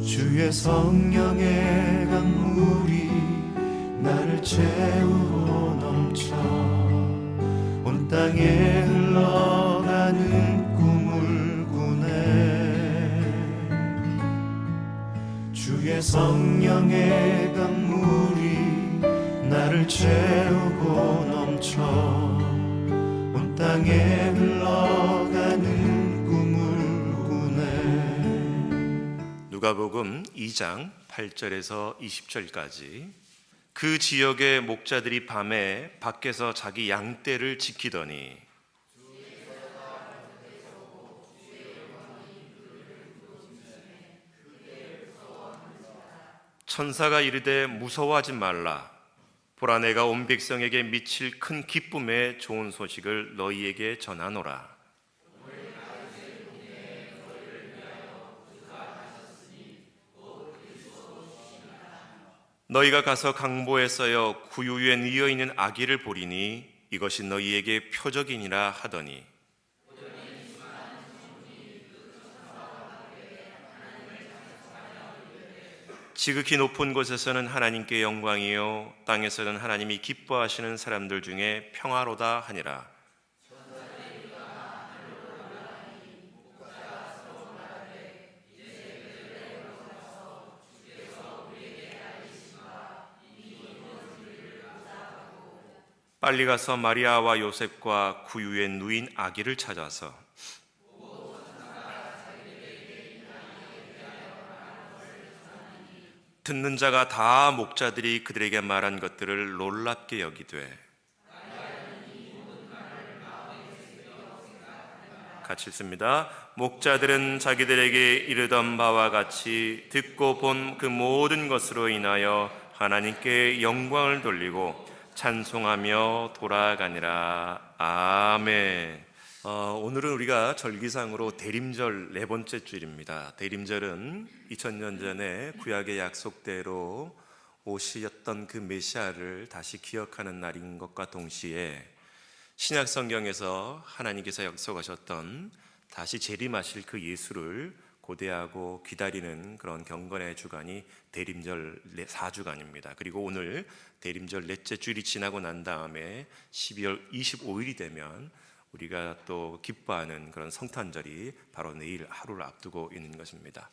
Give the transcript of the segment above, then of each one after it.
주의 성령의 강물이 나를 채우고 넘쳐 온 땅에 흘러가는 꿈을 꾸네. 주의 성령의 강물이 나를 채우고 넘쳐 온 땅에 흘러가는 꿈을 꾸네. 누가복음 2장 8절에서 20절까지 그 지역의 목자들이 밤에 밖에서 자기 양떼를 지키더니 천사가 이르되 무서워하지 말라. 보라, 내가 온 백성에게 미칠 큰 기쁨의 좋은 소식을 너희에게 전하노라. 너희가 가서 강보에 써여 구유 위에 뉘어 있는 아기를 보리니 이것이 너희에게 표적이니라 하더니 지극히 높은 곳에서는 하나님께 영광이요 땅에서는 하나님이 기뻐하시는 사람들 중에 평화로다 하니라. 빨리 가서 마리아와 요셉과 구유에 누인 아기를 찾아서 듣는 자가 다 목자들이 그들에게 말한 것들을 놀랍게 여기되 같이 읽습니다. 목자들은 자기들에게 이르던 바와 같이 듣고 본 그 모든 것으로 인하여 하나님께 영광을 돌리고 찬송하며 돌아가니라. 아멘. 오늘은 우리가 절기상으로 대림절 네 번째 주일입니다. 대림절은 2000년 전에 구약의 약속대로 오셨던 그 메시아를 다시 기억하는 날인 것과 동시에 신약 성경에서 하나님께서 약속하셨던 다시 재림하실 그 예수를 고대하고 기다리는 그런 경건의 주간이 대림절 4주간입니다. 그리고 오늘 대림절 넷째 주일이 지나고 난 다음에 12월 25일이 되면 우리가 또 기뻐하는 그런 성탄절이 바로 내일 하루를 앞두고 있는 것입니다.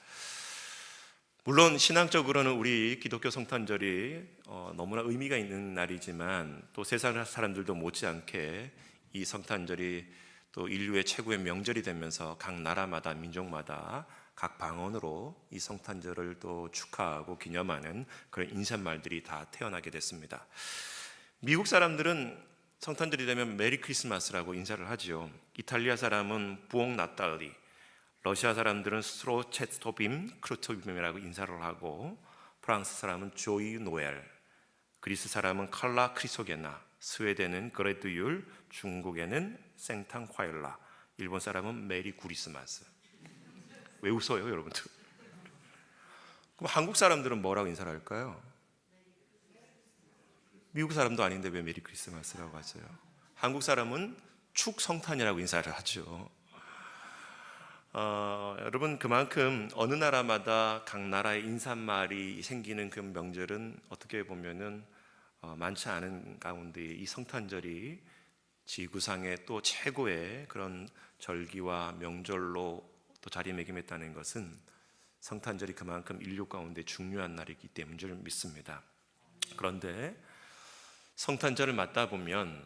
물론 신앙적으로는 우리 기독교 성탄절이 너무나 의미가 있는 날이지만 또 세상 사람들도 못지않게 이 성탄절이 또 인류의 최고의 명절이 되면서 각 나라마다 민족마다 각 방언으로 이 성탄절을 또 축하하고 기념하는 그런 인사말들이 다 태어나게 됐습니다. 미국 사람들은 성탄절이 되면 메리 크리스마스라고 인사를 하죠. 이탈리아 사람은 부옹 나탈리, 러시아 사람들은 스트로체토빔 크루토빔이라고 인사를 하고, 프랑스 사람은 조이 노엘, 그리스 사람은 칼라 크리소게나, 스웨덴은 그레드율, 중국에는 생탕 화일라, 일본 사람은 메리 구리스마스. 왜 웃어요, 여러분들? 그럼 한국 사람들은 뭐라고 인사를 할까요? 미국 사람도 아닌데 왜 메리 크리스마스라고 하죠? 한국 사람은 축성탄이라고 인사를 하죠. 여러분, 그만큼 어느 나라마다 각 나라의 인사말이 생기는 그 명절은 어떻게 보면은 많지 않은 가운데 이 성탄절이 지구상의 또 최고의 그런 절기와 명절로 또 자리매김했다는 것은 성탄절이 그만큼 인류 가운데 중요한 날이기 때문인 줄 믿습니다. 그런데 성탄절을 맞다 보면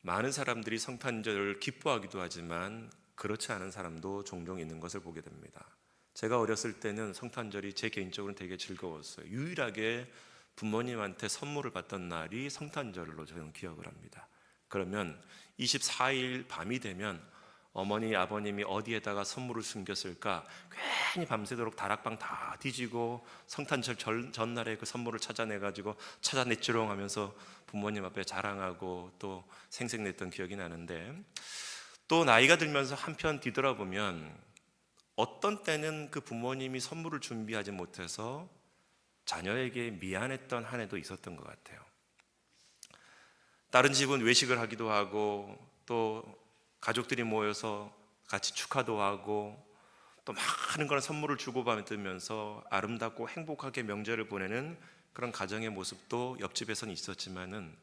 많은 사람들이 성탄절을 기뻐하기도 하지만 그렇지 않은 사람도 종종 있는 것을 보게 됩니다. 제가 어렸을 때는 성탄절이 제 개인적으로는 되게 즐거웠어요. 유일하게 부모님한테 선물을 받던 날이 성탄절로 저는 기억을 합니다. 그러면 24일 밤이 되면 어머니, 아버님이 어디에다가 선물을 숨겼을까 괜히 밤새도록 다락방 다 뒤지고 성탄절 전날에 그 선물을 찾아내가지고 찾아냈지롱 하면서 부모님 앞에 자랑하고 또 생색냈던 기억이 나는데, 또 나이가 들면서 한편 뒤돌아보면 어떤 때는 그 부모님이 선물을 준비하지 못해서 자녀에게 미안했던 한 해도 있었던 것 같아요. 다른 집은 외식을 하기도 하고 또 가족들이 모여서 같이 축하도 하고 또 많은 그런 선물을 주고받으면서 아름답고 행복하게 명절을 보내는 그런 가정의 모습도 옆집에서는 있었지만은,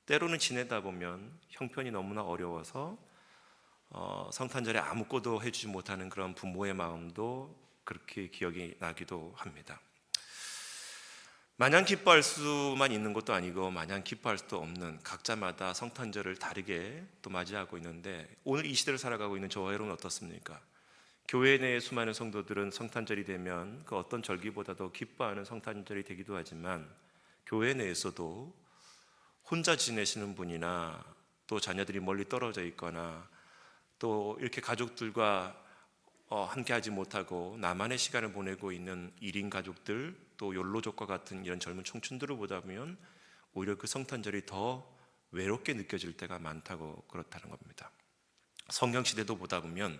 때로는 지내다 보면 형편이 너무나 어려워서 성탄절에 아무것도 해주지 못하는 그런 부모의 마음도 그렇게 기억이 나기도 합니다. 마냥 기뻐할 수만 있는 것도 아니고 마냥 기뻐할 수도 없는, 각자마다 성탄절을 다르게 또 맞이하고 있는데, 오늘 이 시대를 살아가고 있는 저와 여러분은 어떻습니까? 교회 내의 수많은 성도들은 성탄절이 되면 그 어떤 절기보다도 기뻐하는 성탄절이 되기도 하지만, 교회 내에서도 혼자 지내시는 분이나 또 자녀들이 멀리 떨어져 있거나 또 이렇게 가족들과 함께 하지 못하고 나만의 시간을 보내고 있는 1인 가족들, 또 욜로족과 같은 이런 젊은 청춘들을 보다 보면 오히려 그 성탄절이 더 외롭게 느껴질 때가 많다고 그렇다는 겁니다. 성경 시대도 보다 보면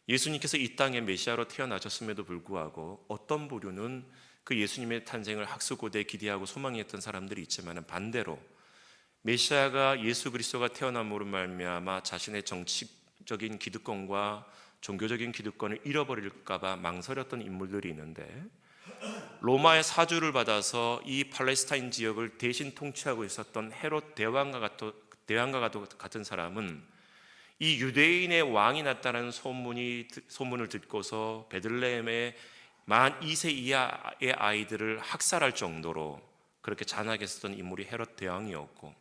예수님께서 이 땅에 메시아로 태어나셨음에도 불구하고 어떤 부류는 그 예수님의 탄생을 학수고대에 기대하고 소망했던 사람들이 있지만, 반대로 메시아가 예수 그리스도가 태어남으로 말미암아 자신의 정치적인 기득권과 종교적인 기득권을 잃어버릴까 봐 망설였던 인물들이 있는데, 로마의 사주를 받아서 이 팔레스타인 지역을 대신 통치하고 있었던 헤롯 대왕과 같은 사람은 이 유대인의 왕이 났다는 소문을 듣고서 베들레헴의 만 2세 이하의 아이들을 학살할 정도로 그렇게 잔하게 했었던 인물이 헤롯 대왕이었고,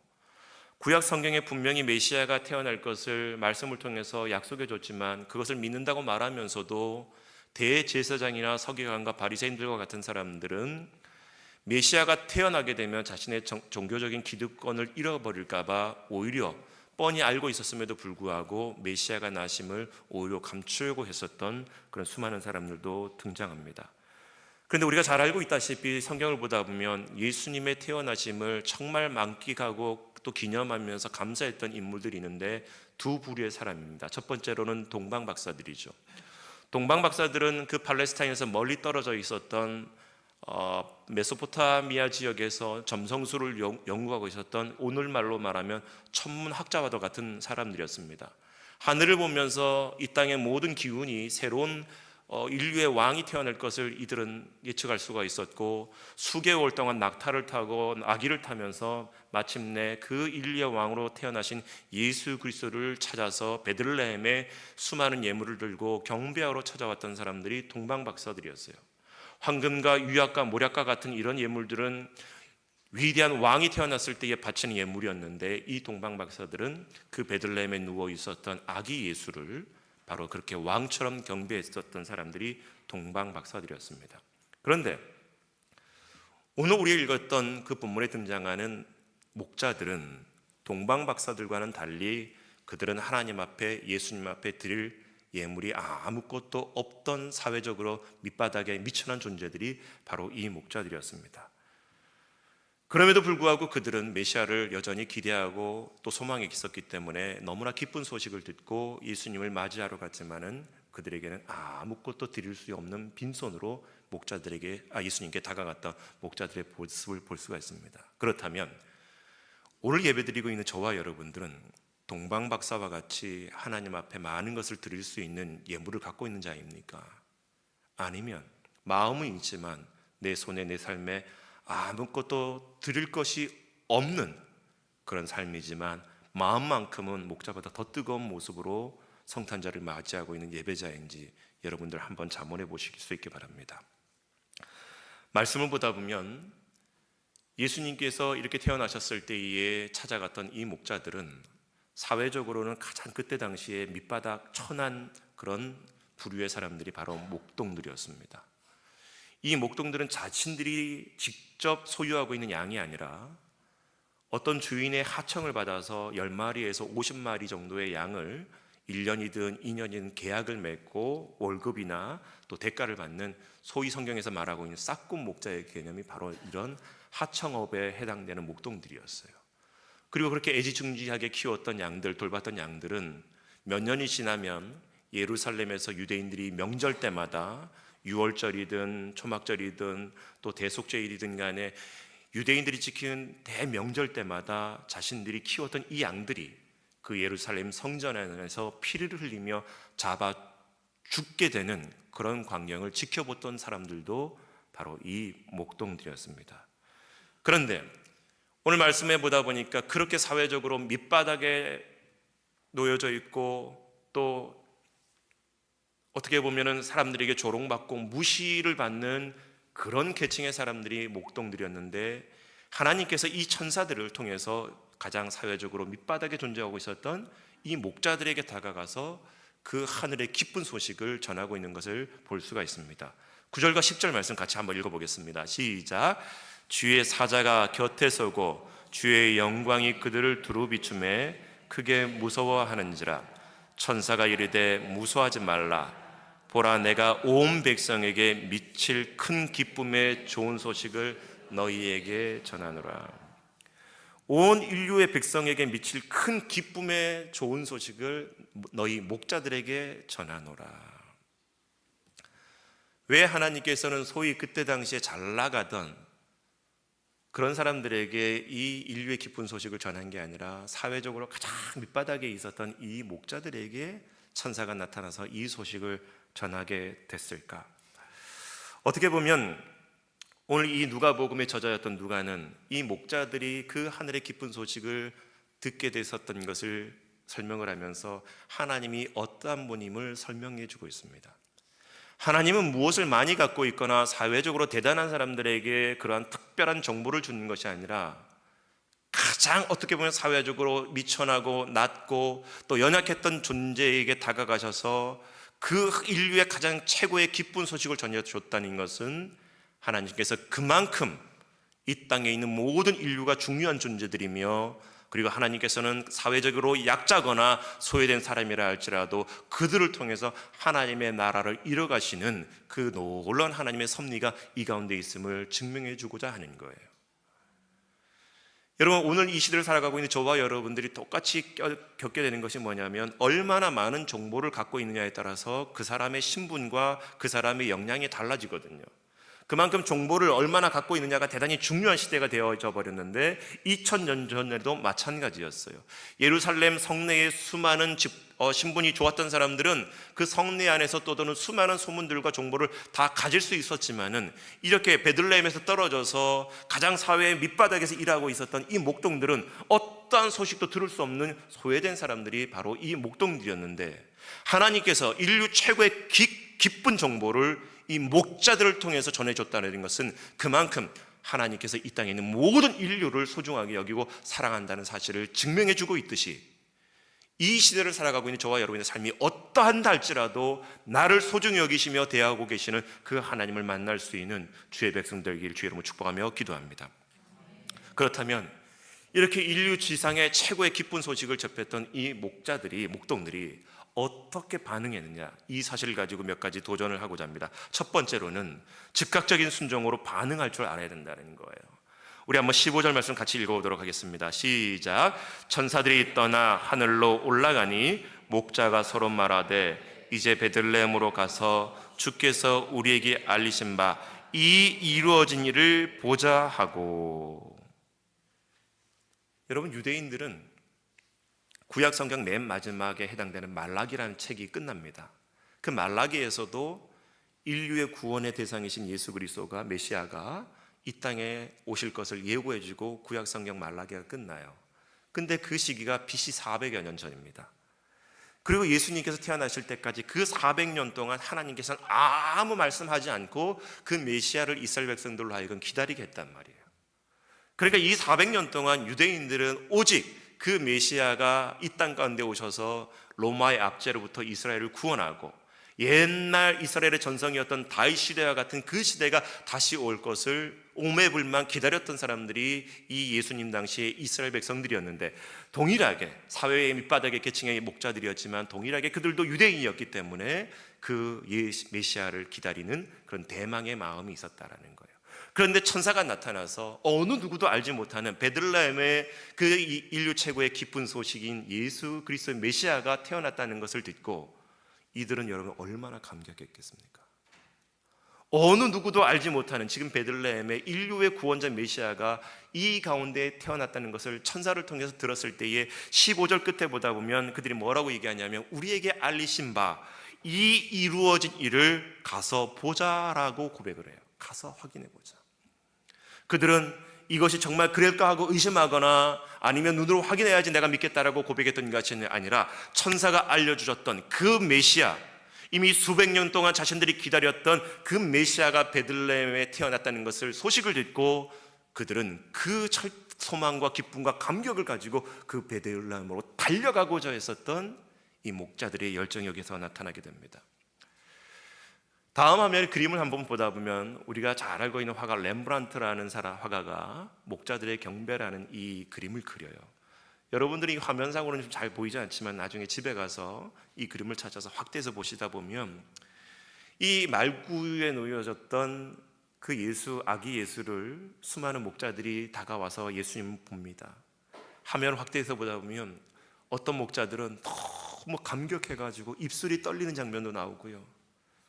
구약 성경에 분명히 메시아가 태어날 것을 말씀을 통해서 약속해 줬지만 그것을 믿는다고 말하면서도 대제사장이나 서기관과 바리새인들과 같은 사람들은 메시아가 태어나게 되면 자신의 종교적인 기득권을 잃어버릴까 봐 오히려 뻔히 알고 있었음에도 불구하고 메시아가 나심을 오히려 감추려고 했었던 그런 수많은 사람들도 등장합니다. 그런데 우리가 잘 알고 있다시피 성경을 보다 보면 예수님의 태어나심을 정말 만끽하고 또 기념하면서 감사했던 인물들이 있는데, 두 부류의 사람입니다. 첫 번째로는 동방박사들이죠. 동방박사들은 그 팔레스타인에서 멀리 떨어져 있었던 메소포타미아 지역에서 점성술을 연구하고 있었던, 오늘말로 말하면 천문학자와도 같은 사람들이었습니다. 하늘을 보면서 이 땅의 모든 기운이 새로운 인류의 왕이 태어날 것을 이들은 예측할 수가 있었고, 수개월 동안 낙타를 타고 나귀를 타면서 마침내 그 인류의 왕으로 태어나신 예수 그리스도를 찾아서 베들레헴에 수많은 예물을 들고 경배하러 찾아왔던 사람들이 동방박사들이었어요. 황금과 유약과 모략과 같은 이런 예물들은 위대한 왕이 태어났을 때에 바치는 예물이었는데, 이 동방박사들은 그 베들레헴에 누워 있었던 아기 예수를 바로 그렇게 왕처럼 경배했었던 사람들이 동방박사들이었습니다. 그런데 오늘 우리가 읽었던 그 본문에 등장하는 목자들은 동방박사들과는 달리 그들은 하나님 앞에, 예수님 앞에 드릴 예물이 아무것도 없던 사회적으로 밑바닥에 미천한 존재들이 바로 이 목자들이었습니다. 그럼에도 불구하고 그들은 메시아를 여전히 기대하고 또 소망이 있었기 때문에 너무나 기쁜 소식을 듣고 예수님을 맞이하러 갔지만은 그들에게는 아무것도 드릴 수 없는 빈손으로 예수님께 다가갔던 목자들의 모습을 볼 수가 있습니다. 그렇다면 오늘 예배드리고 있는 저와 여러분들은 동방박사와 같이 하나님 앞에 많은 것을 드릴 수 있는 예물을 갖고 있는 자입니까? 아니면 마음은 있지만 내 손에, 내 삶에 아무것도 드릴 것이 없는 그런 삶이지만 마음만큼은 목자보다 더 뜨거운 모습으로 성탄절을 맞이하고 있는 예배자인지 여러분들 한번 자문해 보실 수 있기 바랍니다. 말씀을 보다 보면 예수님께서 이렇게 태어나셨을 때에 찾아갔던 이 목자들은 사회적으로는 가장 그때 당시에 밑바닥 천한 그런 부류의 사람들이 바로 목동들이었습니다. 이 목동들은 자신들이 직접 소유하고 있는 양이 아니라 어떤 주인의 하청을 받아서 10마리에서 50마리 정도의 양을 1년이든 2년이든 계약을 맺고 월급이나 또 대가를 받는, 소위 성경에서 말하고 있는 싹군 목자의 개념이 바로 이런 하청업에 해당되는 목동들이었어요. 그리고 그렇게 애지중지하게 키웠던 양들, 돌봤던 양들은 몇 년이 지나면 예루살렘에서 유대인들이 명절 때마다 유월절이든 초막절이든 또 대속죄일이든 간에 유대인들이 지키는 대명절 때마다 자신들이 키웠던 이 양들이 그 예루살렘 성전 안에서 피를 흘리며 잡아 죽게 되는 그런 광경을 지켜봤던 사람들도 바로 이 목동들이었습니다. 그런데 오늘 말씀해 보다 보니까 그렇게 사회적으로 밑바닥에 놓여져 있고 또 어떻게 보면은 사람들에게 조롱받고 무시를 받는 그런 계층의 사람들이 목동들이었는데, 하나님께서 이 천사들을 통해서 가장 사회적으로 밑바닥에 존재하고 있었던 이 목자들에게 다가가서 그 하늘의 기쁜 소식을 전하고 있는 것을 볼 수가 있습니다. 9절과 10절 말씀 같이 한번 읽어보겠습니다. 시작. 주의 사자가 곁에 서고 주의 영광이 그들을 두루 비추매 크게 무서워하는지라. 천사가 이르되 무서워하지 말라. 보라, 내가 온 백성에게 미칠 큰 기쁨의 좋은 소식을 너희에게 전하노라. 온 인류의 백성에게 미칠 큰 기쁨의 좋은 소식을 너희 목자들에게 전하노라. 왜 하나님께서는 소위 그때 당시에 잘 나가던 그런 사람들에게 이 인류의 기쁜 소식을 전한 게 아니라 사회적으로 가장 밑바닥에 있었던 이 목자들에게 천사가 나타나서 이 소식을 전하게 됐을까? 어떻게 보면 오늘 이 누가복음의 저자였던 누가는 이 목자들이 그 하늘의 기쁜 소식을 듣게 됐었던 것을 설명을 하면서 하나님이 어떠한 분임을 설명해 주고 있습니다. 하나님은 무엇을 많이 갖고 있거나 사회적으로 대단한 사람들에게 그러한 특별한 정보를 주는 것이 아니라 가장 어떻게 보면 사회적으로 미천하고 낮고 또 연약했던 존재에게 다가가셔서 그 인류의 가장 최고의 기쁜 소식을 전해줬다는 것은 하나님께서 그만큼 이 땅에 있는 모든 인류가 중요한 존재들이며, 그리고 하나님께서는 사회적으로 약자거나 소외된 사람이라 할지라도 그들을 통해서 하나님의 나라를 이뤄가시는 그 놀라운 하나님의 섭리가 이 가운데 있음을 증명해 주고자 하는 거예요. 여러분, 오늘 이 시대를 살아가고 있는 저와 여러분들이 똑같이 겪게 되는 것이 뭐냐면, 얼마나 많은 정보를 갖고 있느냐에 따라서 그 사람의 신분과 그 사람의 역량이 달라지거든요. 그만큼 정보를 얼마나 갖고 있느냐가 대단히 중요한 시대가 되어져 버렸는데 2000년 전에도 마찬가지였어요. 예루살렘 성내에 수많은 신분이 좋았던 사람들은 그 성내 안에서 떠도는 수많은 소문들과 정보를 다 가질 수 있었지만은, 이렇게 베들레헴에서 떨어져서 가장 사회의 밑바닥에서 일하고 있었던 이 목동들은 어떠한 소식도 들을 수 없는 소외된 사람들이 바로 이 목동들이었는데, 하나님께서 인류 최고의 기쁜 정보를 이 목자들을 통해서 전해줬다는 것은 그만큼 하나님께서 이 땅에 있는 모든 인류를 소중하게 여기고 사랑한다는 사실을 증명해주고 있듯이, 이 시대를 살아가고 있는 저와 여러분의 삶이 어떠한다 할지라도 나를 소중히 여기시며 대하고 계시는 그 하나님을 만날 수 있는 주의 백성 되기를 주의 이름으로 축복하며 기도합니다. 그렇다면 이렇게 인류 지상의 최고의 기쁜 소식을 접했던 이 목동들이 어떻게 반응했느냐, 이 사실을 가지고 몇 가지 도전을 하고자 합니다. 첫 번째로는 즉각적인 순종으로 반응할 줄 알아야 된다는 거예요. 우리 한번 15절 말씀 같이 읽어보도록 하겠습니다. 시작. 천사들이 떠나 하늘로 올라가니 목자가 서로 말하되 이제 베들레헴으로 가서 주께서 우리에게 알리신 바 이 이루어진 일을 보자 하고. 여러분, 유대인들은 구약 성경 맨 마지막에 해당되는 말라기라는 책이 끝납니다. 그 말라기에서도 인류의 구원의 대상이신 예수 그리스도가, 메시아가 이 땅에 오실 것을 예고해 주고 구약 성경 말라기가 끝나요. 근데 그 시기가 BC 400여 년 전입니다. 그리고 예수님께서 태어나실 때까지 그 400년 동안 하나님께서는 아무 말씀하지 않고 그 메시아를 이스라엘 백성들로 하여금 기다리게 했단 말이에요. 그러니까 이 400년 동안 유대인들은 오직 그 메시아가 이 땅 가운데 오셔서 로마의 압제로부터 이스라엘을 구원하고 옛날 이스라엘의 전성이었던 다윗 시대와 같은 그 시대가 다시 올 것을 오매불만 기다렸던 사람들이 이 예수님 당시의 이스라엘 백성들이었는데, 동일하게 사회의 밑바닥의 계층의 목자들이었지만 동일하게 그들도 유대인이었기 때문에 그 메시아를 기다리는 그런 대망의 마음이 있었다라는 거예요. 그런데 천사가 나타나서 어느 누구도 알지 못하는 베들레헴의 그 인류 최고의 기쁜 소식인 예수 그리스도의 메시아가 태어났다는 것을 듣고 이들은 여러분 얼마나 감격했겠습니까? 어느 누구도 알지 못하는 지금 베들레헴의 인류의 구원자 메시아가 이 가운데 태어났다는 것을 천사를 통해서 들었을 때에 15절 끝에 보다 보면 그들이 뭐라고 얘기하냐면 우리에게 알리신 바 이 이루어진 일을 가서 보자라고 고백을 해요. 가서 확인해 보자. 그들은 이것이 정말 그럴까 하고 의심하거나 아니면 눈으로 확인해야지 내가 믿겠다라고 고백했던 것이 아니라 천사가 알려주셨던 그 메시아, 이미 수백 년 동안 자신들이 기다렸던 그 메시아가 베들레헴에 태어났다는 것을 소식을 듣고 그들은 그 소망과 기쁨과 감격을 가지고 그 베들레헴으로 달려가고자 했었던 이 목자들의 열정이 여기서 나타나게 됩니다. 다음 화면의 그림을 한번 보다 보면 우리가 잘 알고 있는 화가 렘브란트라는 화가가 목자들의 경배라는 이 그림을 그려요. 여러분들이 이 화면상으로는 좀 잘 보이지 않지만 나중에 집에 가서 이 그림을 찾아서 확대해서 보시다 보면 이 말구유에 놓여졌던 그 예수, 아기 예수를 수많은 목자들이 다가와서 예수님을 봅니다. 화면 확대해서 보다 보면 어떤 목자들은 너무 감격해가지고 입술이 떨리는 장면도 나오고요.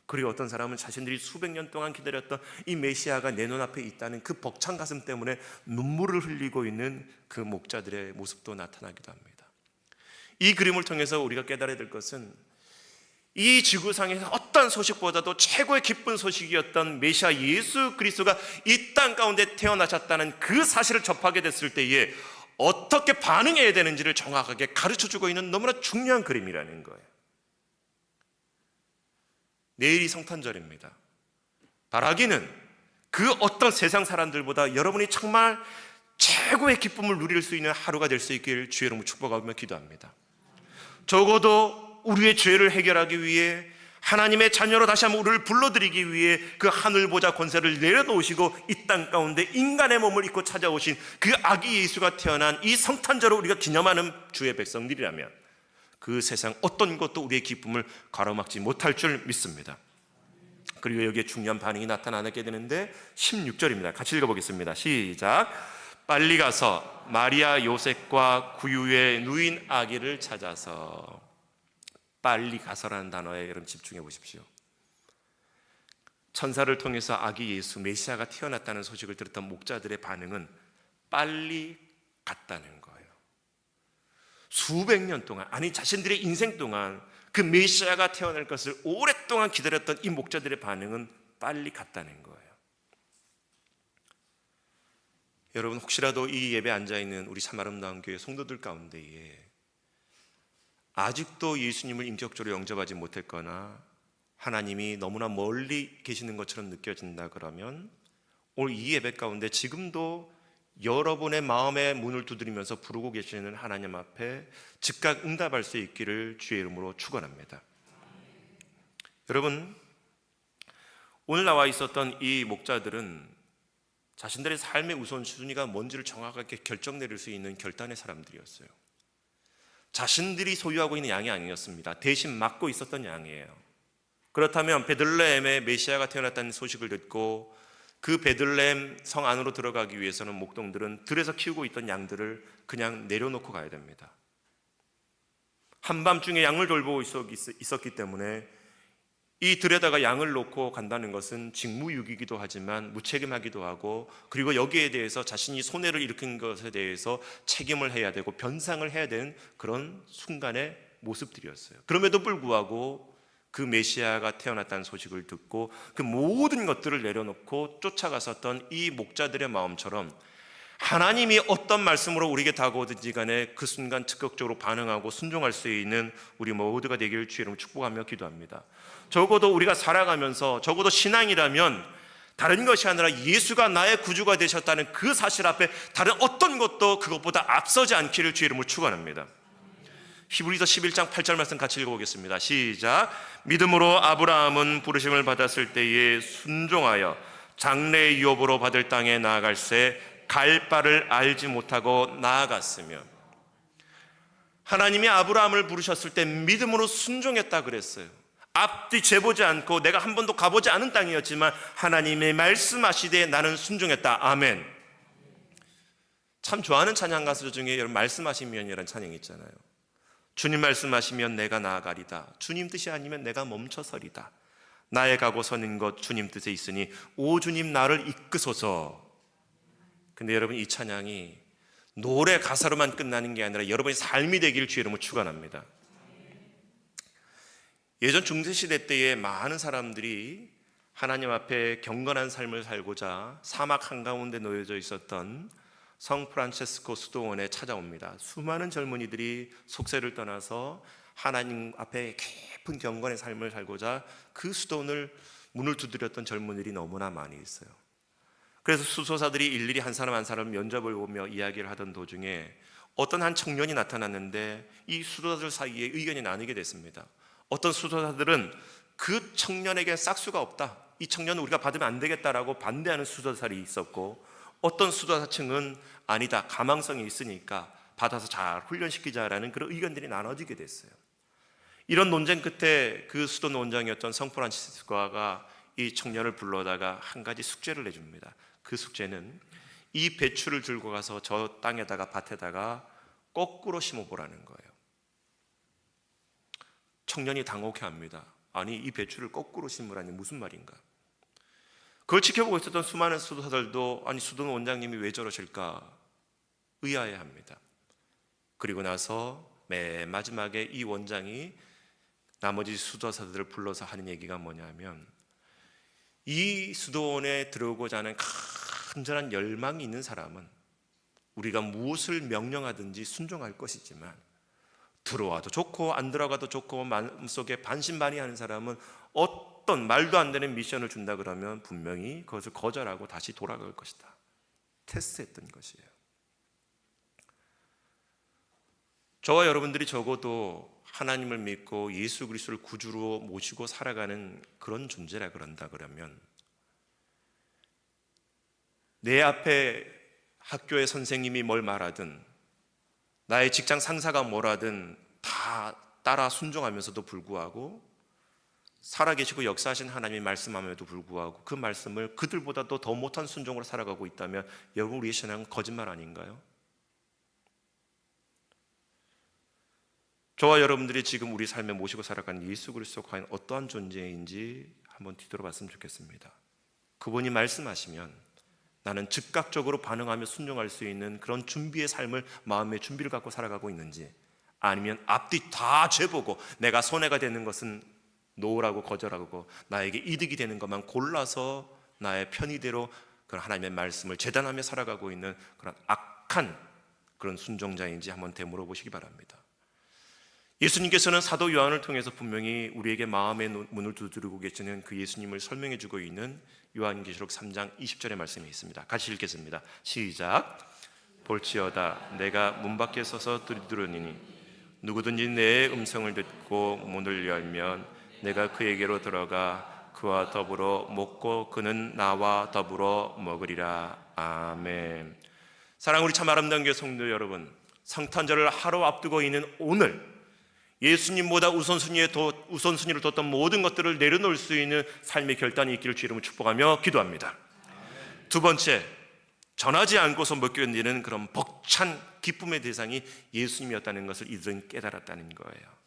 그리고 어떤 사람은 자신들이 수백 년 동안 기다렸던 이 메시아가 내 눈앞에 있다는 그 벅찬 가슴 때문에 눈물을 흘리고 있는 그 목자들의 모습도 나타나기도 합니다. 이 그림을 통해서 우리가 깨달아야 될 것은 이 지구상에서 어떤 소식보다도 최고의 기쁜 소식이었던 메시아 예수 그리스도가 이 땅 가운데 태어나셨다는 그 사실을 접하게 됐을 때에 어떻게 반응해야 되는지를 정확하게 가르쳐주고 있는 너무나 중요한 그림이라는 거예요. 내일이 성탄절입니다. 바라기는 그 어떤 세상 사람들보다 여러분이 정말 최고의 기쁨을 누릴 수 있는 하루가 될 수 있기를 주의 이름으로 축복하며 기도합니다. 적어도 우리의 죄를 해결하기 위해 하나님의 자녀로 다시 한번 우리를 불러들이기 위해 그 하늘 보좌 권세를 내려놓으시고 이 땅 가운데 인간의 몸을 입고 찾아오신 그 아기 예수가 태어난 이 성탄절을 우리가 기념하는 주의 백성들이라면 그 세상 어떤 것도 우리의 기쁨을 가로막지 못할 줄 믿습니다. 그리고 여기에 중요한 반응이 나타나게 되는데 16절입니다. 같이 읽어보겠습니다. 시작. 빨리 가서 마리아 요셉과 구유에 누인 아기를 찾아서. 빨리 가서라는 단어에 여러분 집중해 보십시오. 천사를 통해서 아기 예수 메시아가 태어났다는 소식을 들었던 목자들의 반응은 빨리 갔다는 거예요. 수백 년 동안, 아니 자신들의 인생 동안 그 메시아가 태어날 것을 오랫동안 기다렸던 이 목자들의 반응은 빨리 갔다는 거예요. 여러분, 혹시라도 이 예배에 앉아있는 우리 참 아름다운 교회 성도들 가운데에 아직도 예수님을 인격적으로 영접하지 못했거나 하나님이 너무나 멀리 계시는 것처럼 느껴진다 그러면 오늘 이 예배 가운데 지금도 여러분의 마음의 문을 두드리면서 부르고 계시는 하나님 앞에 즉각 응답할 수 있기를 주의 이름으로 축원합니다. 여러분, 오늘 나와 있었던 이 목자들은 자신들의 삶의 우선순위가 뭔지를 정확하게 결정 내릴 수 있는 결단의 사람들이었어요. 자신들이 소유하고 있는 양이 아니었습니다. 대신 맡고 있었던 양이에요. 그렇다면 베들레헴에 메시아가 태어났다는 소식을 듣고 그 베들레헴 성 안으로 들어가기 위해서는 목동들은 들에서 키우고 있던 양들을 그냥 내려놓고 가야 됩니다. 한밤중에 양을 돌보고 있었기 때문에 이 들에다가 양을 놓고 간다는 것은 직무유기이기도 하지만 무책임하기도 하고, 그리고 여기에 대해서 자신이 손해를 일으킨 것에 대해서 책임을 해야 되고 변상을 해야 되는 그런 순간의 모습들이었어요. 그럼에도 불구하고 그 메시아가 태어났다는 소식을 듣고 그 모든 것들을 내려놓고 쫓아갔었던 이 목자들의 마음처럼 하나님이 어떤 말씀으로 우리에게 다가오든지 간에 그 순간 적극적으로 반응하고 순종할 수 있는 우리 모두가 되기를 주의 이름으로 축복하며 기도합니다. 적어도 우리가 살아가면서 적어도 신앙이라면 다른 것이 아니라 예수가 나의 구주가 되셨다는 그 사실 앞에 다른 어떤 것도 그것보다 앞서지 않기를 주의 이름으로 축원합니다. 히브리서 11장 8절 말씀 같이 읽어보겠습니다. 시작. 믿음으로 아브라함은 부르심을 받았을 때에 순종하여 장래의 유업으로 받을 땅에 나아갈새 갈 바를 알지 못하고 나아갔으며. 하나님이 아브라함을 부르셨을 때 믿음으로 순종했다 그랬어요. 앞뒤 재보지 않고 내가 한 번도 가보지 않은 땅이었지만 하나님의 말씀하시되 나는 순종했다. 아멘. 참 좋아하는 찬양 가수 중에 여러분 말씀하시면이라는 찬양이 있잖아요. 주님 말씀하시면 내가 나아가리다. 주님 뜻이 아니면 내가 멈춰서리다. 나의 가고 서는 것 주님 뜻에 있으니 오 주님 나를 이끄소서. 근데 여러분, 이 찬양이 노래 가사로만 끝나는 게 아니라 여러분의 삶이 되기를 주의 이름으로 축원합니다. 예전 중세시대 때에 많은 사람들이 하나님 앞에 경건한 삶을 살고자 사막 한가운데 놓여져 있었던 성 프란체스코 수도원에 찾아옵니다. 수많은 젊은이들이 속세를 떠나서 하나님 앞에 깊은 경건의 삶을 살고자 그 수도원을 문을 두드렸던 젊은이들이 너무나 많이 있어요. 그래서 수도사들이 일일이 한 사람 한 사람 면접을 보며 이야기를 하던 도중에 어떤 한 청년이 나타났는데 이 수도사들 사이에 의견이 나뉘게 됐습니다. 어떤 수도사들은 그 청년에게 싹수가 없다, 이 청년은 우리가 받으면 안 되겠다라고 반대하는 수도사들이 있었고, 어떤 수도사층은 아니다, 가망성이 있으니까 받아서 잘 훈련시키자라는 그런 의견들이 나눠지게 됐어요. 이런 논쟁 끝에 그 수도 원장이었던 성 프란치스코가 이 청년을 불러다가 한 가지 숙제를 내줍니다. 그 숙제는 이 배추를 들고 가서 저 땅에다가 밭에다가 거꾸로 심어보라는 거예요. 청년이 당혹해합니다. 아니, 이 배추를 거꾸로 심으라니 무슨 말인가? 그걸 지켜보고 있었던 수많은 수도사들도 아니, 수도 원장님이 왜 저러실까 의아해합니다. 그리고 나서 맨 마지막에 이 원장이 나머지 수도사들을 불러서 하는 얘기가 뭐냐면, 이 수도원에 들어오고자 하는 간절한 열망이 있는 사람은 우리가 무엇을 명령하든지 순종할 것이지만, 들어와도 좋고 안 들어가도 좋고 마음속에 반신반의하는 사람은 어떤 말도 안 되는 미션을 준다 그러면 분명히 그것을 거절하고 다시 돌아갈 것이다. 테스트했던 것이에요. 저와 여러분들이 적어도 하나님을 믿고 예수 그리스도를 구주로 모시고 살아가는 그런 존재라 그런다 그러면, 내 앞에 학교의 선생님이 뭘 말하든, 나의 직장 상사가 뭐라든 다 따라 순종하면서도 불구하고, 살아계시고 역사하신 하나님이 말씀함에도 불구하고 그 말씀을 그들보다도 더 못한 순종으로 살아가고 있다면 여러분, 우리의 신앙은 거짓말 아닌가요? 저와 여러분들이 지금 우리 삶에 모시고 살아가는 예수 그리스도가 과연 어떠한 존재인지 한번 뒤돌아봤으면 좋겠습니다. 그분이 말씀하시면 나는 즉각적으로 반응하며 순종할 수 있는 그런 준비의 삶을, 마음의 준비를 갖고 살아가고 있는지, 아니면 앞뒤 다 죄보고 내가 손해가 되는 것은 노라고 거절하고 나에게 이득이 되는 것만 골라서 나의 편의대로 그런 하나님의 말씀을 재단하며 살아가고 있는 그런 악한 그런 순종자인지 한번 되물어보시기 바랍니다. 예수님께서는 사도 요한을 통해서 분명히 우리에게 마음의 문을 두드리고 계시는 그 예수님을 설명해 주고 있는 요한계시록 3장 20절의 말씀이 있습니다. 같이 읽겠습니다. 시작. 볼지어다 내가 문 밖에 서서 두드리니 누구든지 내 음성을 듣고 문을 열면 내가 그에게로 들어가 그와 더불어 먹고 그는 나와 더불어 먹으리라. 아멘. 사랑하는 우리 참 아름다운 교회 성도 여러분, 성탄절을 하루 앞두고 있는 오늘, 예수님보다 우선순위를 뒀던 모든 것들을 내려놓을 수 있는 삶의 결단이 있기를 주 이름으로 축복하며 기도합니다. 두 번째, 전하지 않고서 못 견디는 그런 벅찬 기쁨의 대상이 예수님이었다는 것을 이들은 깨달았다는 거예요.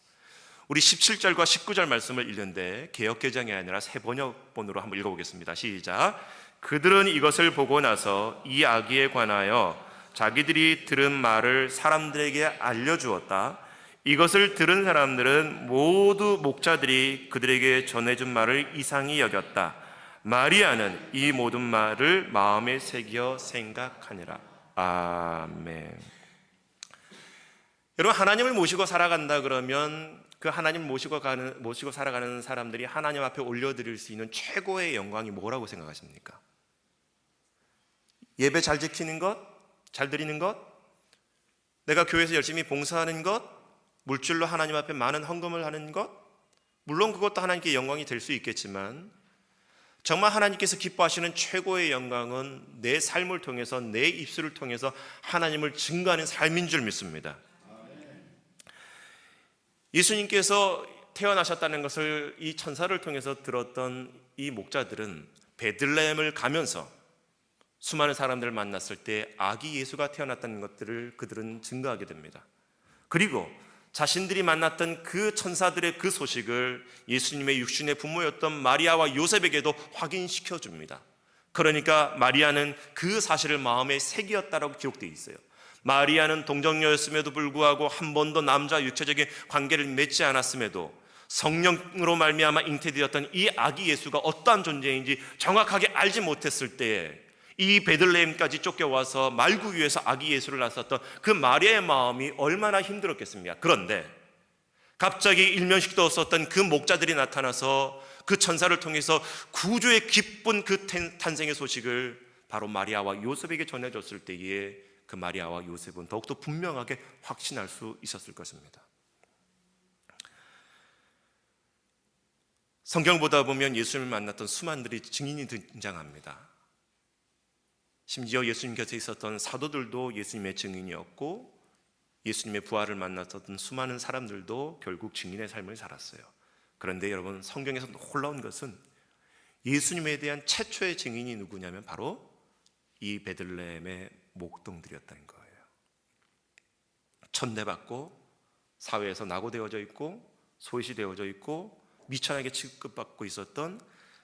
우리 17절과 19절 말씀을 읽는데 개역개정이 아니라 새 번역본으로 한번 읽어보겠습니다. 시작. 그들은 이것을 보고 나서 이 아기에 관하여 자기들이 들은 말을 사람들에게 알려주었다. 이것을 들은 사람들은 모두 목자들이 그들에게 전해준 말을 이상히 여겼다. 마리아는 이 모든 말을 마음에 새겨 생각하니라. 아멘. 여러분, 하나님을 모시고 살아간다 그러면 그 하나님을 모시고 살아가는 사람들이 하나님 앞에 올려드릴 수 있는 최고의 영광이 뭐라고 생각하십니까? 예배 잘 지키는 것? 잘 드리는 것? 내가 교회에서 열심히 봉사하는 것? 물질로 하나님 앞에 많은 헌금을 하는 것? 물론 그것도 하나님께 영광이 될 수 있겠지만, 정말 하나님께서 기뻐하시는 최고의 영광은 내 삶을 통해서, 내 입술을 통해서 하나님을 증거하는 삶인 줄 믿습니다. 예수님께서 태어나셨다는 것을 이 천사를 통해서 들었던 이 목자들은 베들레헴을 가면서 수많은 사람들을 만났을 때 아기 예수가 태어났다는 것들을 그들은 증거하게 됩니다. 그리고 자신들이 만났던 그 천사들의 그 소식을 예수님의 육신의 부모였던 마리아와 요셉에게도 확인시켜 줍니다. 그러니까 마리아는 그 사실을 마음에 새기었다라고 기록되어 있어요. 마리아는 동정녀였음에도 불구하고 한 번도 남자 육체적인 관계를 맺지 않았음에도 성령으로 말미암아 잉태되었던 이 아기 예수가 어떠한 존재인지 정확하게 알지 못했을 때에 이 베들레헴까지 쫓겨와서 말구 위에서 아기 예수를 낳았었던 그 마리아의 마음이 얼마나 힘들었겠습니까? 그런데 갑자기 일면식도 없었던 그 목자들이 나타나서 그 천사를 통해서 구주의 기쁜 그 탄생의 소식을 바로 마리아와 요셉에게 전해줬을 때에 그 마리아와 요셉은 더욱더 분명하게 확신할 수 있었을 것입니다. 성경 보다 보면 예수님을 만났던 수많은 증인이 등장합니다. 심지어 예수님 곁에 있었던 사도들도 예수님의 증인이었고 예수님의 부활을 만났던 수많은 사람들도 결국 증인의 삶을 살았어요. 그런데 여러분, 성경에서 놀라운 것은 예수님에 대한 최초의 증인이 누구냐면 바로 이 베들레헴의 목동들이었다는 거예요. 천대받고 사회에서 낙오되어져 있고 소외시되어져 있고 미천하게 취급받고 있었던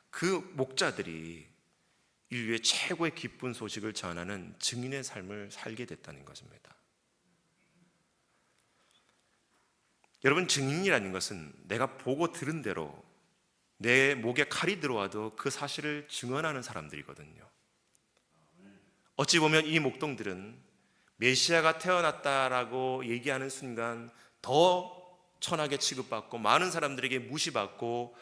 그 목자들이 인류의 최고의 기쁜 소식을 전하는 증인의 삶을 살게 됐다는 것입니다. 여러분, 증인이라는 것은 내가 보고 들은 대로 내 목에 칼이 들어와도 그 사실을 증언하는 사람들이거든요. 어찌 보면 이 목동들은 메시아가 태어났다라고 얘기하는 순간 더 천하게 취급받고 많은 사람들에게 무시받고,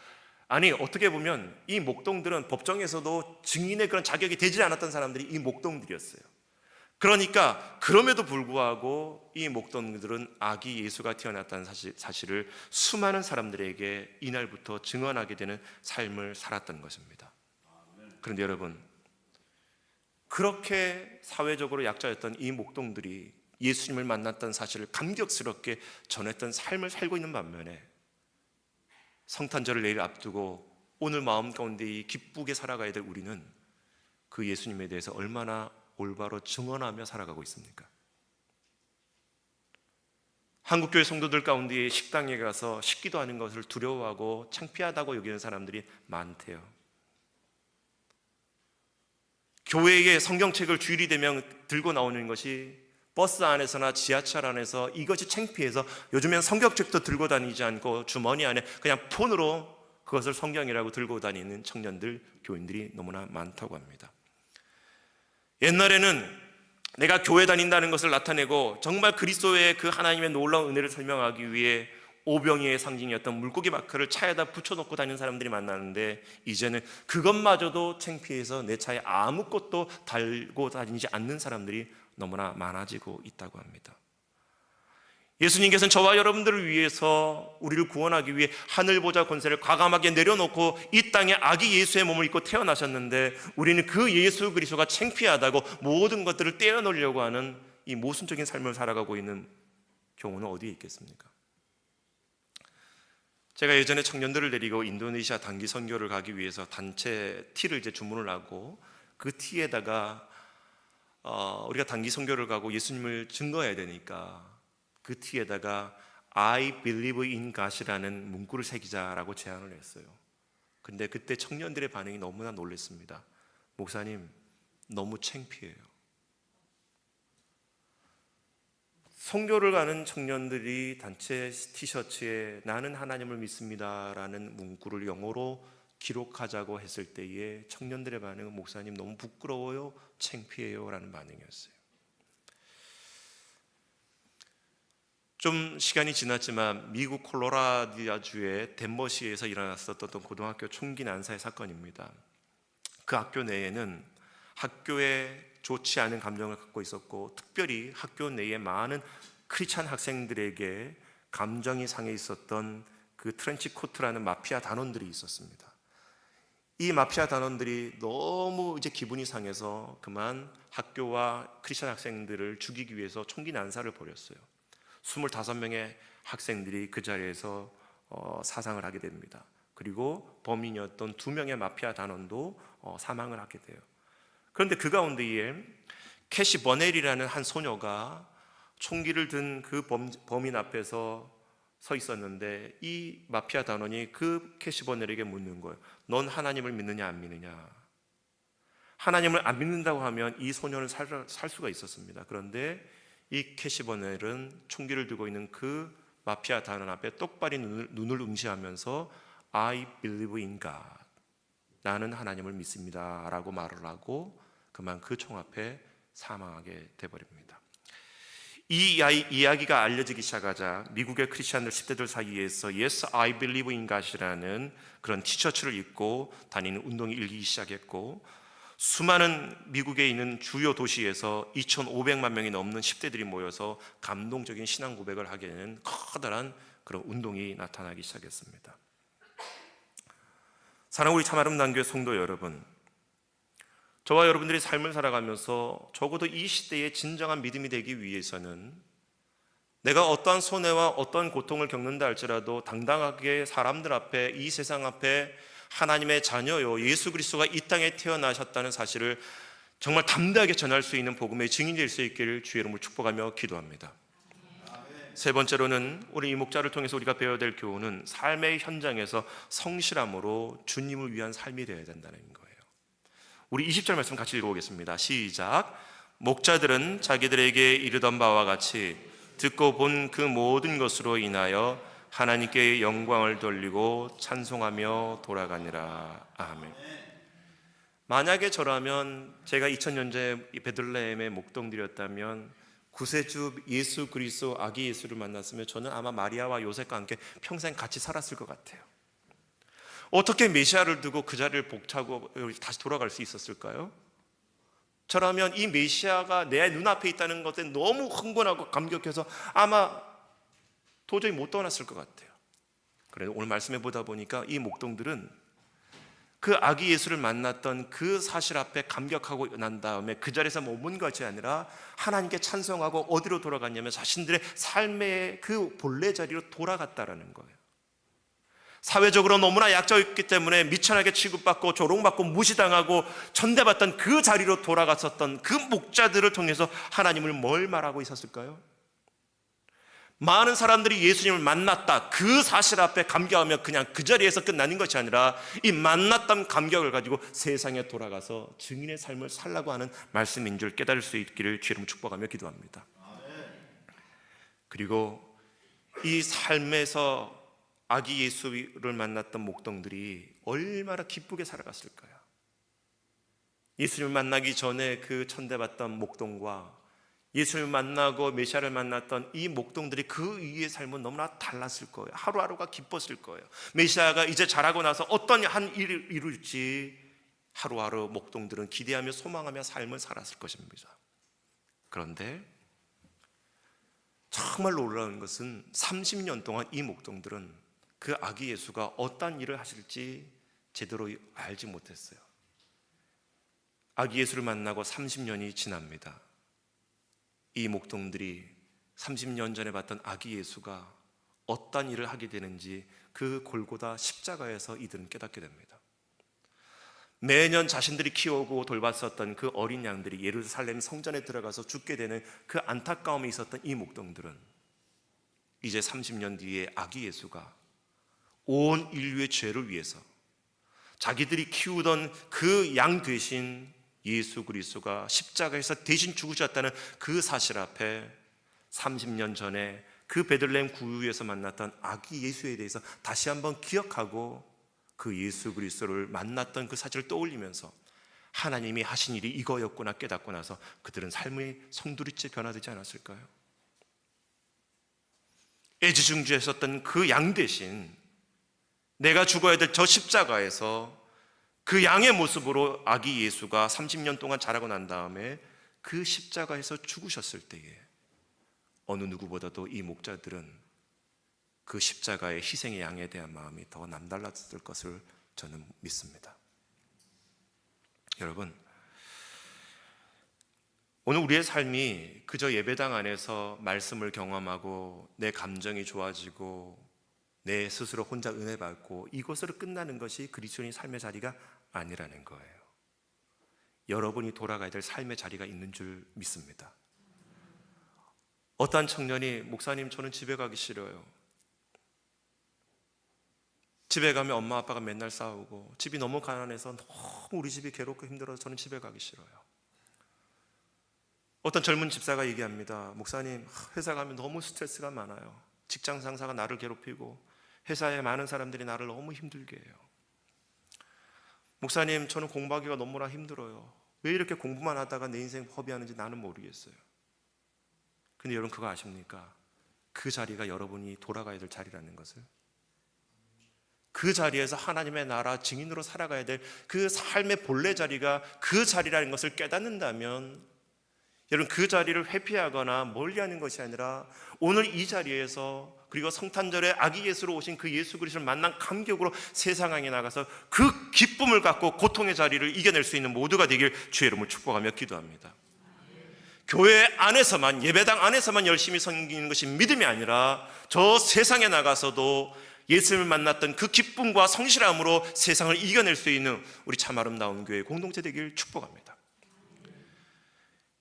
아니 어떻게 보면 이 목동들은 법정에서도 증인의 그런 자격이 되지 않았던 사람들이 이 목동들이었어요. 그러니까 그럼에도 불구하고 이 목동들은 아기 예수가 태어났다는 사실을 수많은 사람들에게 이날부터 증언하게 되는 삶을 살았던 것입니다. 그런데 여러분, 그렇게 사회적으로 약자였던 이 목동들이 예수님을 만났던 사실을 감격스럽게 전했던 삶을 살고 있는 반면에 성탄절을 내일 앞두고 오늘 마음 가운데 기쁘게 살아가야 될 우리는 그 예수님에 대해서 얼마나 올바로 증언하며 살아가고 있습니까? 한국교회 성도들 가운데 식당에 가서 식기도 하는 것을 두려워하고 창피하다고 여기는 사람들이 많대요. 교회에 성경책을 주일이 되면 들고 나오는 것이 버스 안에서나 지하철 안에서 이것이 창피해서 요즘엔 성경책도 들고 다니지 않고 주머니 안에 그냥 폰으로 그것을 성경이라고 들고 다니는 청년들, 교인들이 너무나 많다고 합니다. 옛날에는 내가 교회 다닌다는 것을 나타내고 정말 그리스도의 그 하나님의 놀라운 은혜를 설명하기 위해 오병이의 상징이었던 물고기 마크를 차에다 붙여놓고 다니는 사람들이 많았는데, 이제는 그것마저도 창피해서 내 차에 아무것도 달고 다니지 않는 사람들이 너무나 많아지고 있다고 합니다. 예수님께서는 저와 여러분들을 위해서 우리를 구원하기 위해 하늘 보좌 권세를 과감하게 내려놓고 이 땅에 아기 예수의 몸을 입고 태어나셨는데, 우리는 그 예수 그리스도가 창피하다고 모든 것들을 떼어놓으려고 하는 이 모순적인 삶을 살아가고 있는 경우는 어디에 있겠습니까? 제가 예전에 청년들을 데리고 인도네시아 단기 선교를 가기 위해서 단체 티를 주문을 하고 그 티에다가 우리가 단기 선교를 가고 예수님을 증거해야 되니까 그 티에다가 I believe in God이라는 문구를 새기자라고 제안을 했어요. 근데 그때 청년들의 반응이 너무나 놀랐습니다. 목사님, 너무 창피해요. 선교를 가는 청년들이 단체 티셔츠에 나는 하나님을 믿습니다라는 문구를 영어로 기록하자고 했을 때에 청년들의 반응은 목사님 너무 부끄러워요, 창피해요 라는 반응이었어요. 좀 시간이 지났지만 미국 콜로라도주의 덴버시에서 일어났었던 고등학교 총기 난사의 사건입니다. 그 학교 내에는 학교에 좋지 않은 감정을 갖고 있었고, 특별히 학교 내에 많은 크리스찬 학생들에게 감정이 상해 있었던 그 트렌치 코트라는 마피아 단원들이 있었습니다. 이 마피아 단원들이 너무 기분이 상해서 그만 학교와 크리스찬 학생들을 죽이기 위해서 총기 난사를 벌였어요. 25명의 학생들이 그 자리에서 사상을 하게 됩니다. 그리고 범인이었던 2명의 마피아 단원도 사망을 하게 돼요. 그런데 그 가운데에 캐시 버넬이라는 한 소녀가 총기를 든 그 범인 앞에서 서 있었는데, 이 마피아 단원이 그 캐시 버넬에게 묻는 거예요. 넌 하나님을 믿느냐 안 믿느냐? 하나님을 안 믿는다고 하면 이 소녀는 살 수가 있었습니다. 그런데 이 캐시 버넬은 총기를 들고 있는 그 마피아 단원 앞에 똑바리 눈을 응시하면서 I believe in God, 나는 하나님을 믿습니다 라고 말을 하고 그만 그 총 앞에 사망하게 돼버립니다. 이 이야기가 알려지기 시작하자 미국의 크리스천들 10대들 사이에서 Yes, I believe in God이라는 그런 티셔츠를 입고 다니는 운동이 일기 시작했고, 수많은 미국에 있는 주요 도시에서 2,500만 명이 넘는 10대들이 모여서 감동적인 신앙 고백을 하게 되는 커다란 그런 운동이 나타나기 시작했습니다. 사랑하는 우리 참 아름다운 교회 성도 여러분, 저와 여러분들이 삶을 살아가면서 적어도 이 시대의 진정한 믿음이 되기 위해서는 내가 어떠한 손해와 어떠한 고통을 겪는다 할지라도 당당하게 사람들 앞에, 이 세상 앞에 하나님의 자녀요, 예수 그리스도가 이 땅에 태어나셨다는 사실을 정말 담대하게 전할 수 있는 복음의 증인이 될 수 있기를 주의 이름으로 축복하며 기도합니다. 세 번째로는 우리 이 목자를 통해서 우리가 배워야 될 교훈은 삶의 현장에서 성실함으로 주님을 위한 삶이 되어야 된다는 거예요. 우리 20절 말씀 같이 읽어보겠습니다. 시작. 목자들은 자기들에게 이르던 바와 같이 듣고 본 그 모든 것으로 인하여 하나님께 영광을 돌리고 찬송하며 돌아가니라. 아멘. 만약에 저라면, 제가 2000년째 베들레헴의 목동들이었다면 구세주 예수 그리스도 아기 예수를 만났으면 저는 아마 마리아와 요셉과 함께 평생 같이 살았을 것 같아요. 어떻게 메시아를 두고 그 자리를 복차고 다시 돌아갈 수 있었을까요? 저라면 이 메시아가 내 눈앞에 있다는 것에 너무 흥분하고 감격해서 아마 도저히 못 떠났을 것 같아요. 그래도 오늘 말씀해 보다 보니까 이 목동들은 그 아기 예수를 만났던 그 사실 앞에 감격하고 난 다음에 그 자리에서 머문 것이 아니라 하나님께 찬송하고 어디로 돌아갔냐면 자신들의 삶의 그 본래 자리로 돌아갔다라는 거예요. 사회적으로 너무나 약자였기 때문에 미천하게 취급받고 조롱받고 무시당하고 천대받던 그 자리로 돌아갔었던 그 목자들을 통해서 하나님을 뭘 말하고 있었을까요? 많은 사람들이 예수님을 만났다, 그 사실 앞에 감격하며 그냥 그 자리에서 끝나는 것이 아니라 이 만났던 감격을 가지고 세상에 돌아가서 증인의 삶을 살라고 하는 말씀인 줄 깨달을 수 있기를 주의 이름으로 축복하며 기도합니다. 그리고 이 삶에서 아기 예수를 만났던 목동들이 얼마나 기쁘게 살아갔을까요? 예수님을 만나기 전에 그 천대받던 목동과 예수님을 만나고 메시아를 만났던 이 목동들이 그 위의 삶은 너무나 달랐을 거예요. 하루하루가 기뻤을 거예요. 메시아가 이제 자라고 나서 어떤 한 일을 이룰지 하루하루 목동들은 기대하며 소망하며 삶을 살았을 것입니다. 그런데 정말 놀라운 것은 30년 동안 이 목동들은 그 아기 예수가 어떤 일을 하실지 제대로 알지 못했어요. 아기 예수를 만나고 30년이 지납니다. 이 목동들이 30년 전에 봤던 아기 예수가 어떤 일을 하게 되는지 그 골고다 십자가에서 이들은 깨닫게 됩니다. 매년 자신들이 키우고 돌봤었던 그 어린 양들이 예루살렘 성전에 들어가서 죽게 되는 그 안타까움이 있었던 이 목동들은 이제 30년 뒤에 아기 예수가 온 인류의 죄를 위해서 자기들이 키우던 그 양 되신 예수 그리스도가 십자가에서 대신 죽으셨다는 그 사실 앞에 30년 전에 그 베들레헴 구유에서 만났던 아기 예수에 대해서 다시 한번 기억하고 그 예수 그리스도를 만났던 그 사실을 떠올리면서 하나님이 하신 일이 이거였구나 깨닫고 나서 그들은 삶의 송두리째 변화되지 않았을까요? 애지중지했었던 그 양 대신 내가 죽어야 될 저 십자가에서 그 양의 모습으로 아기 예수가 30년 동안 자라고 난 다음에 그 십자가에서 죽으셨을 때에 어느 누구보다도 이 목자들은 그 십자가의 희생의 양에 대한 마음이 더 남달랐을 것을 저는 믿습니다. 여러분, 오늘 우리의 삶이 그저 예배당 안에서 말씀을 경험하고 내 감정이 좋아지고 내 스스로 혼자 은혜 받고 이것으로 끝나는 것이 그리스도인의 삶의 자리가 아니라는 거예요. 여러분이 돌아가야 될 삶의 자리가 있는 줄 믿습니다. 어떤 청년이 목사님 저는 집에 가기 싫어요. 집에 가면 엄마 아빠가 맨날 싸우고 집이 너무 가난해서 너무 우리 집이 괴롭고 힘들어서 저는 집에 가기 싫어요. 어떤 젊은 집사가 얘기합니다. 목사님 회사 가면 너무 스트레스가 많아요. 직장 상사가 나를 괴롭히고 회사에 많은 사람들이 나를 너무 힘들게 해요. 목사님, 저는 공부하기가 너무나 힘들어요. 왜 이렇게 공부만 하다가 내 인생 허비하는지 나는 모르겠어요. 근데 여러분 그거 아십니까? 그 자리가 여러분이 돌아가야 될 자리라는 것을, 그 자리에서 하나님의 나라 증인으로 살아가야 될 그 삶의 본래 자리가 그 자리라는 것을 깨닫는다면, 여러분 그 자리를 회피하거나 멀리하는 것이 아니라 오늘 이 자리에서, 그리고 성탄절에 아기 예수로 오신 그 예수 그리스도를 만난 감격으로 세상에 나가서 그 기쁨을 갖고 고통의 자리를 이겨낼 수 있는 모두가 되길 주의 이름으로 축복하며 기도합니다. 교회 안에서만, 예배당 안에서만 열심히 섬기는 것이 믿음이 아니라 저 세상에 나가서도 예수님을 만났던 그 기쁨과 성실함으로 세상을 이겨낼 수 있는 우리 참 아름다운 교회 공동체 되길 축복합니다.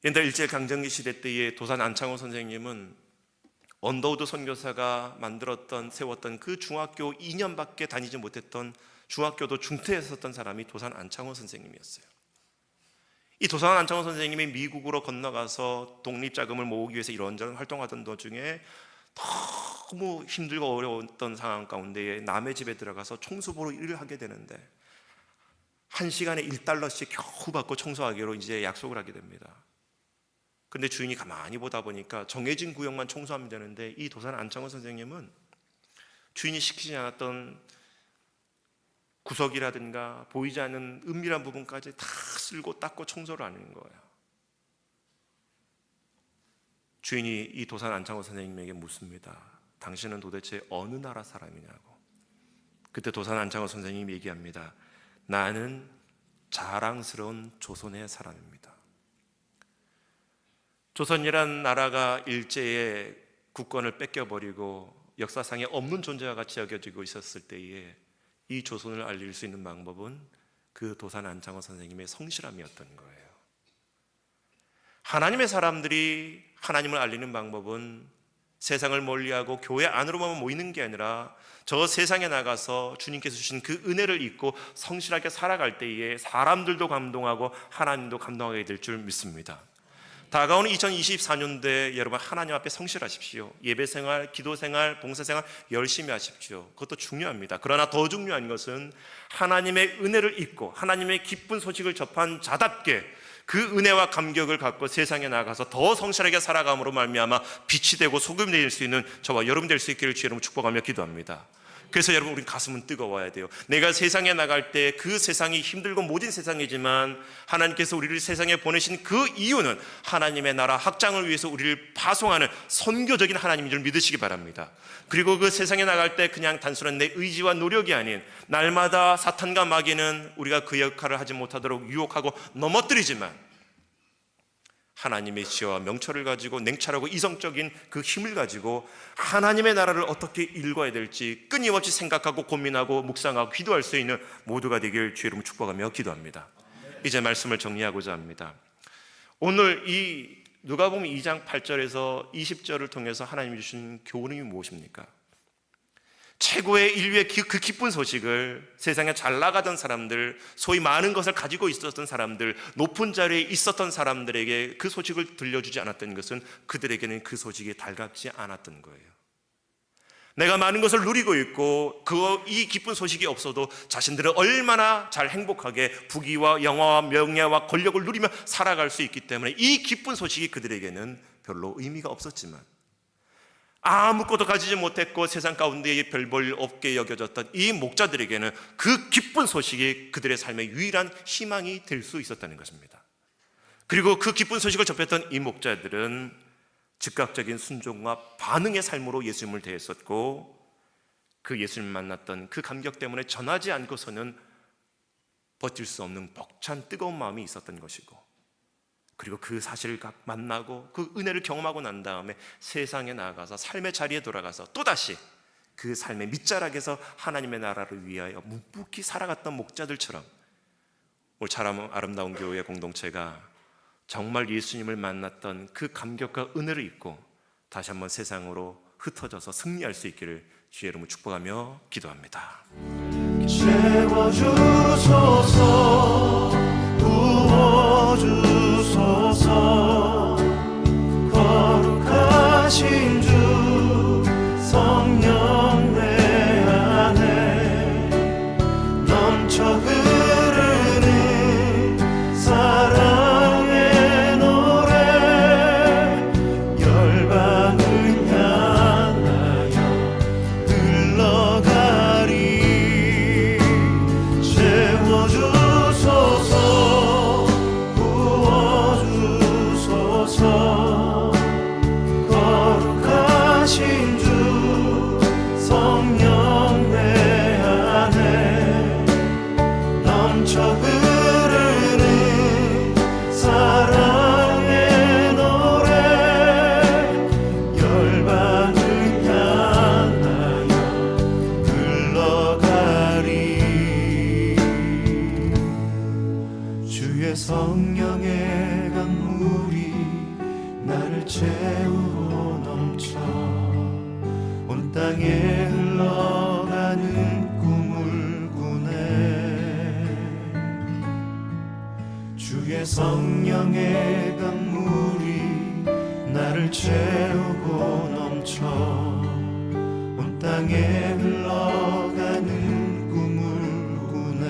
옛날 일제강점기 시대 때에 도산 안창호 선생님은 언더우드 선교사가 세웠던 그 중학교 2년밖에 다니지 못했던, 중학교도 중퇴했었던 사람이 도산 안창호 선생님이었어요. 이 도산 안창호 선생님이 미국으로 건너가서 독립자금을 모으기 위해서 이런저런 활동하던 도중에 너무 힘들고 어려웠던 상황 가운데에 남의 집에 들어가서 청소부로 일을 하게 되는데, 1시간에 $1씩 겨우 받고 청소하기로 이제 약속을 하게 됩니다. 근데 주인이 가만히 보다 보니까 정해진 구역만 청소하면 되는데, 이 도산 안창호 선생님은 주인이 시키지 않았던 구석이라든가 보이지 않는 은밀한 부분까지 다 쓸고 닦고 청소를 하는 거예요. 주인이 이 도산 안창호 선생님에게 묻습니다. 당신은 도대체 어느 나라 사람이냐고. 그때 도산 안창호 선생님이 얘기합니다. 나는 자랑스러운 조선의 사람입니다. 조선이란 나라가 일제에 국권을 뺏겨버리고 역사상에 없는 존재와 같이 여겨지고 있었을 때에 이 조선을 알릴 수 있는 방법은 그 도산 안창호 선생님의 성실함이었던 거예요. 하나님의 사람들이 하나님을 알리는 방법은 세상을 멀리하고 교회 안으로만 모이는 게 아니라 저 세상에 나가서 주님께서 주신 그 은혜를 잊고 성실하게 살아갈 때에 사람들도 감동하고 하나님도 감동하게 될 줄 믿습니다. 다가오는 2024년도에 여러분 하나님 앞에 성실하십시오. 예배생활, 기도생활, 봉사생활 열심히 하십시오. 그것도 중요합니다. 그러나 더 중요한 것은 하나님의 은혜를 잊고 하나님의 기쁜 소식을 접한 자답게 그 은혜와 감격을 갖고 세상에 나가서 더 성실하게 살아감으로 말미암아 빛이 되고 소금이 될 수 있는 저와 여러분 될 수 있기를 주의 이름으로 축복하며 기도합니다. 그래서 여러분 우리 가슴은 뜨거워야 돼요. 내가 세상에 나갈 때 그 세상이 힘들고 모진 세상이지만 하나님께서 우리를 세상에 보내신 그 이유는 하나님의 나라 확장을 위해서 우리를 파송하는 선교적인 하나님인 줄 믿으시기 바랍니다. 그리고 그 세상에 나갈 때 그냥 단순한 내 의지와 노력이 아닌 날마다 사탄과 마귀는 우리가 그 역할을 하지 못하도록 유혹하고 넘어뜨리지만 하나님의 지혜와 명철을 가지고 냉철하고 이성적인 그 힘을 가지고 하나님의 나라를 어떻게 일궈야 될지 끊임없이 생각하고 고민하고 묵상하고 기도할 수 있는 모두가 되길 주의 이름으로 축복하며 기도합니다. 이제 말씀을 정리하고자 합니다. 오늘 이 누가복음 2장 8절에서 20절을 통해서 하나님이 주신 교훈이 무엇입니까? 최고의 인류의 그 기쁜 소식을 세상에 잘 나가던 사람들, 소위 많은 것을 가지고 있었던 사람들, 높은 자리에 있었던 사람들에게 그 소식을 들려주지 않았던 것은 그들에게는 그 소식이 달갑지 않았던 거예요. 내가 많은 것을 누리고 있고 이 기쁜 소식이 없어도 자신들은 얼마나 잘 행복하게 부귀와 영화와 명예와 권력을 누리며 살아갈 수 있기 때문에 이 기쁜 소식이 그들에게는 별로 의미가 없었지만, 아무것도 가지지 못했고 세상 가운데에 별 볼 없게 여겨졌던 이 목자들에게는 그 기쁜 소식이 그들의 삶의 유일한 희망이 될 수 있었다는 것입니다. 그리고 그 기쁜 소식을 접했던 이 목자들은 즉각적인 순종과 반응의 삶으로 예수님을 대했었고, 그 예수님을 만났던 그 감격 때문에 전하지 않고서는 버틸 수 없는 벅찬 뜨거운 마음이 있었던 것이고, 그리고 그 사실을 만나고 그 은혜를 경험하고 난 다음에 세상에 나가서 삶의 자리에 돌아가서 또다시 그 삶의 밑자락에서 하나님의 나라를 위하여 묵묵히 살아갔던 목자들처럼 오늘 참 아름다운 교회 공동체가 정말 예수님을 만났던 그 감격과 은혜를 잊고 다시 한번 세상으로 흩어져서 승리할 수 있기를 주의 이름으로 축복하며 기도합니다. 채워주소서, 부어주소서, 거룩하신 주 성령의 강물이 나를 채우고 넘쳐 온 땅에 흘러가는 꿈을 꾸네.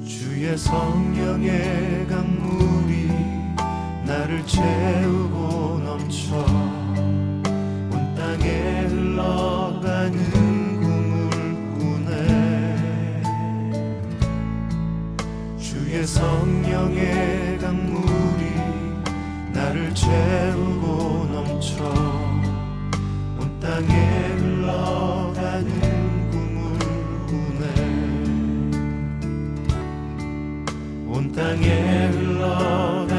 주의 성령의 강물이 나를 채우고 넘쳐 온 땅에 흘러가는 꿈을 꾸네. 주의 성령의 강물이 나를 채우고 넘쳐 온 땅에 흘러가는 꿈을 꾸네. 온 땅에 흘러가는